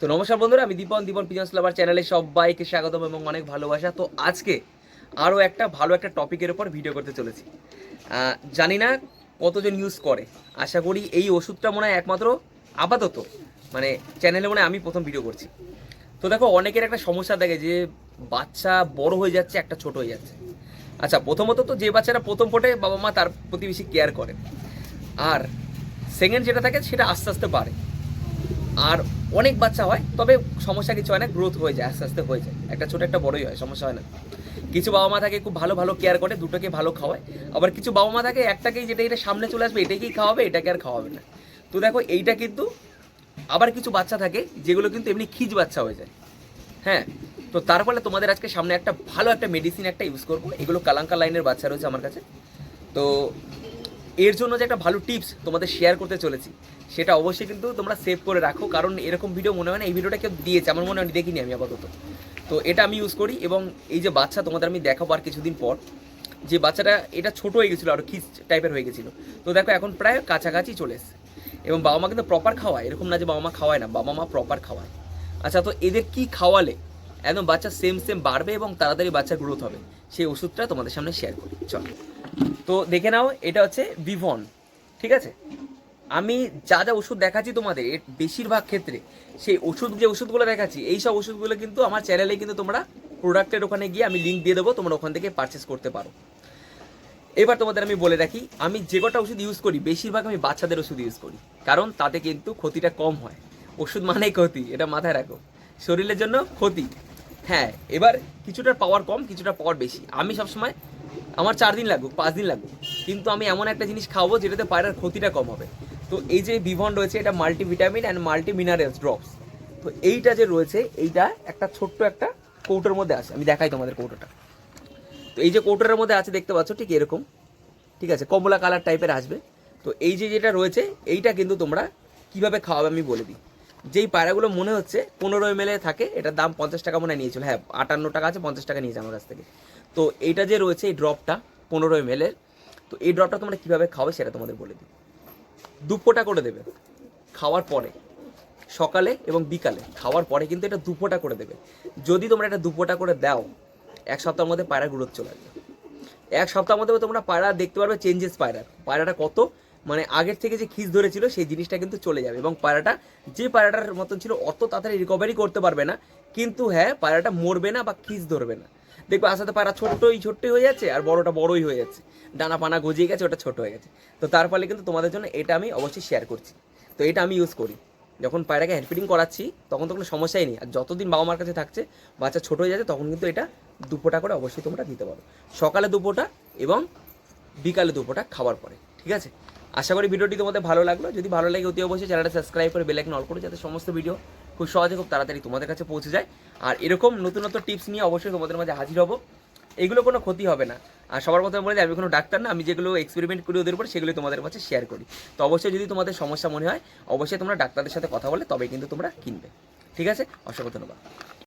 তো নমস্কার বন্ধুরা, আমি দীপন পিজন্স লাভার চ্যানেলে সবাইকে স্বাগতম এবং অনেক ভালোবাসা। তো আজকে আরও একটা ভালো একটা টপিকের ওপর ভিডিও করতে চলেছি। জানি না কতজন ইউজ করে, আশা করি এই ওষুধটা মনে হয় একমাত্র আপাতত মানে চ্যানেলে মনে হয় আমি প্রথম ভিডিও করছি। তো দেখো, অনেকের একটা সমস্যা থাকে যে বাচ্চা বড় হয়ে যাচ্ছে, একটা ছোট হয়ে যাচ্ছে। আচ্ছা, প্রথমত তো যে বাচ্চাটা প্রথম ফোটে বাবা মা তার প্রতি বেশি কেয়ার করে, আর সেকেন্ড যেটা থাকে সেটা আস্তে আস্তে বাড়ে। আর অনেক বাচ্চা হয়, তবে সমস্যা কিছু হয় না, গ্রোথ হয়ে যায়, আস্তে আস্তে হয়ে যায়, একটা ছোট একটা বড়ই হয়, সমস্যা হয় না। কিছু বাবা মা থাকে খুব ভালো ভালো কেয়ার করে, দুটোকে ভালো খাওয়ায়। আবার কিছু বাবা মা থাকে একটাকেই, যেটা এটা সামনে চলে আসবে এটাকেই খাওয়াবে, এটাকে আর খাওয়াবে না। তো দেখো, এইটা কিন্তু আবার কিছু বাচ্চা থাকে যেগুলো কিন্তু এমনি খিজ বাচ্চা হয়ে যায়। হ্যাঁ, তো তার ফলে তোমাদের আজকে সামনে একটা ভালো একটা মেডিসিন একটা ইউজ করবো। এগুলো কালাঙ্কা লাইনের বাচ্চা রয়েছে আমার কাছে। তো এর জন্য যে একটা ভালো টিপস তোমাদের শেয়ার করতে চলেছি, সেটা অবশ্যই কিন্তু তোমরা সেভ করে রাখো, কারণ এরকম ভিডিও মনে হয় না এই ভিডিওটা কেউ দিয়েছে, আমার মনে হয় দেখিনি আমি আপাতত। তো এটা আমি ইউজ করি, এবং এই যে বাচ্চা তোমাদের আমি দেখাবো আর কিছুদিন পর, যে বাচ্চাটা এটা ছোট হয়ে গেছিলো, আরও খিচ টাইপের হয়ে গেছিলো, তো দেখো এখন প্রায় কাছাকাছি চলে এসছে। এবং বাবা মা কিন্তু প্রপার খাওয়ায়, এরকম না যে বাবা মা খাওয়ায় না, বাবা মা প্রপার খাওয়ায়। আচ্ছা, তো এদের কি খাওয়ালে একদম বাচ্চা সেম বাড়বে এবং তাড়াতাড়ি বাচ্চার গ্রোথ হবে, সেই ওষুধটা তোমাদের সামনে শেয়ার করি। চলো, তো দেখে নাও, এটা হচ্ছে বিভন। ঠিক আছে, আমি যা যা ওষুধ দেখাচ্ছি তোমাদের, এর বেশিরভাগ ক্ষেত্রে সেই ওষুধ, যে ওষুধগুলো দেখাচ্ছি, এই সব ওষুধগুলো কিন্তু আমার চ্যানেলে কিন্তু তোমরা প্রোডাক্টের ওখানে গিয়ে আমি লিঙ্ক দিয়ে দেবো, তোমরা ওখান থেকে পারচেস করতে পারো। এবার তোমাদের আমি বলে রাখি, আমি যে কটা ওষুধ ইউজ করি বেশিরভাগ আমি বাচ্চাদের ওষুধ ইউজ করি, কারণ তাতে কিন্তু ক্ষতিটা কম হয়। ওষুধ মানেই ক্ষতি, এটা মাথায় রাখো, শরীরের জন্য ক্ষতি। হ্যাঁ, এবার কিছুটার পাওয়ার কম, কিছুটা পাওয়ার বেশি। আমি সবসময়, আমার 4 দিন লাগুক 5 দিন লাগুক, কিন্তু আমি এমন একটা জিনিস খাওয়াবো যেটাতে পায়রার ক্ষতিটা কম হবে। তো এই যে বিভন রয়েছে, এটা multivitamin and multi minerals drops. তো এইটা যে রয়েছে, এইটা একটা ছোট্ট একটা কৌটোর মধ্যে আছে, আমি দেখাই তোমাদের কৌটোটা। তো এই যে কৌটোটার মধ্যে আছে দেখতে পাচ্ছ, ঠিক এরকম, ঠিক আছে, কমলা কালার টাইপের আসবে। তো এই যে যেটা রয়েছে, এইটা কিন্তু তোমরা কিভাবে খাওয়াবে আমি বলে দিই। যেই পায়রাগুলো মনে হচ্ছে 15 ml থাকে, এটার দাম 50 টাকা মনে হয় নিয়েছিল, হ্যাঁ 58 টাকা আছে, 50 টাকা নিয়েছে আমার কাছ থেকে। তো এইটা যে রয়েছে, এই ড্রপটা 15 ml এর, তো এই ড্রপটা তোমরা কীভাবে খাওয়াবে সেটা তোমাদের বলে দিই। 2 ফোঁটা করে দেবে খাওয়ার পরে, সকালে এবং বিকালে খাওয়ার পরে কিন্তু এটা 2 ফোঁটা করে দেবে। যদি তোমরা এটা 2 ফোঁটা করে দাও, 1 সপ্তাহের মধ্যে পায়রা গ্রোথ চলে আসবে। 1 সপ্তাহের মধ্যে তোমরা পায়রা দেখতে পারবে চেঞ্জেস, পায়রাটা কত মানে আগের থেকে যে খিস ধরেছিল সেই জিনিসটা কিন্তু চলে যাবে, এবং পায়রাটা যে পায়রাটার মতন ছিল অত তাড়াতাড়ি রিকভারি করতে পারবে না, কিন্তু হ্যাঁ পায়রাটা মরবে না বা খিস ধরবে না। দেখবে আসাতে পায়রা ছোট্টই হয়ে যাচ্ছে, আর বড়টা বড়ই হয়ে যাচ্ছে, ডানা পানা গজিয়ে গেছে, ওটা ছোট হয়ে গেছে। তো তার ফলে কিন্তু তোমাদের জন্য এটা আমি অবশ্যই শেয়ার করছি। তো এটা আমি ইউজ করি যখন পায়রাকে হ্যান্ড ফিডিং করাচ্ছি, তখন তো কোনো সমস্যাই নেই। আর যতদিন বাবা মার কাছে থাকছে, বাচ্চা ছোটো হয়ে যাচ্ছে, তখন কিন্তু এটা 2 ফোঁটা করে অবশ্যই তোমরা দিতে পারো, সকালে 2 ফোঁটা এবং বিকালে 2 ফোঁটা খাওয়ার পরে। ঠিক আছে, আশা করি ভিডিওটি তোমাদের ভালো লাগলো। যদি ভালো লাগে অতি অবশ্যই চ্যানেলটা সাবস্ক্রাইব করে বেল আইকন অল করো, যাতে সমস্ত ভিডিও খুব সহজে খুব তাড়াতাড়ি তোমাদের কাছে পৌঁছে যায়। আর এরকম নতুন নতুন টিপস নিয়ে অবশ্যই তোমাদের মাঝে হাজির হবো। এগুলো কোনো ক্ষতি হবে না। আর সবার প্রথমে বলে দিই, আমি কোনো ডাক্তার না, আমি যেগুলো এক্সপেরিমেন্ট করি ওদের উপর, সেগুলো তোমাদের কাছে শেয়ার করি। তো অবশ্যই যদি তোমাদের সমস্যা মনে হয়, অবশ্যই তোমরা ডাক্তারদের সাথে কথা বলে তবেই কিন্তু তোমরা কিনবে। ঠিক আছে, অসংখ্য ধন্যবাদ।